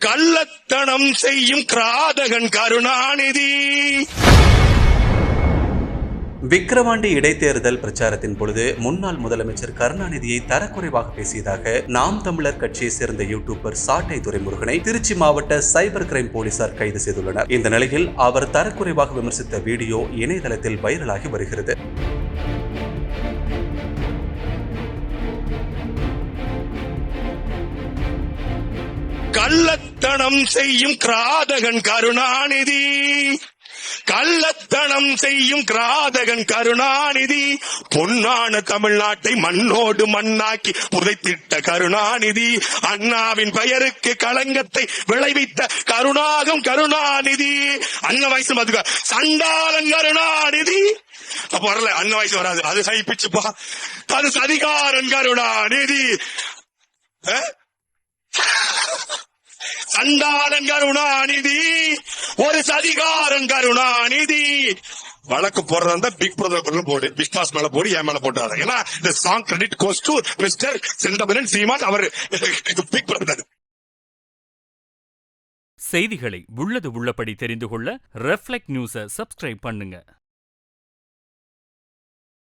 கள்ளத்தனம் செய்யும் கிராதகன் கருணாநிதி. விக்கிரவாண்டி இடைத்தேர்தல் பிரச்சாரத்தின் பொழுது முன்னாள் முதலமைச்சர் கருணாநிதியை தரக்குறைவாக பேசியதாக நாம் தமிழர் கட்சியை சேர்ந்த யூடியூபர் சாட்டை துரைமுருகனை திருச்சி மாவட்ட சைபர் கிரைம் போலீசார் கைது செய்துள்ளனர். இந்த நிலையில் அவர் தரக்குறைவாக விமர்சித்த வீடியோ இணையதளத்தில் வைரலாகி வருகிறது. கள்ளத்தனம் செய்யும் கிராதகன் கருணாநிதி, கள்ளத்தனம் செய்யும் கிராதகன் கருணாநிதி, பொன்னான தமிழ்நாட்டை மண்ணோடு மண்ணாக்கி புதைத்திட்ட கருணாநிதி, அண்ணாவின் பெயருக்கு களங்கத்தை விளைவித்த கருணாகம் கருணாநிதி. அண்ண வயசு மதுக சண்டாளன் கருணாநிதி. அப்ப வரல, அண்ண வயசு வராது, அது சைப்பிச்சுப்பா. அது சதிகாரன் கருணாநிதி, சண்டாளன் கருணாநிதி, ஒரு சதிகாரன் கருணாநிதி. வழக்கு போடுறதா பிக் பிரதர் போடு, பிக் பாஸ் மேல போடு, என் மேல போட்டாரு. ஏன்னா இந்த song credit goes to mister Senthamizhan Seeman, அவர் பிக் பிரதர். செய்திகளை உள்ளது உள்ளபடி தெரிந்து கொள்ள ரெஃப்ளெக்ட் நியூஸை சப்ஸ்கிரைப் பண்ணுங்க.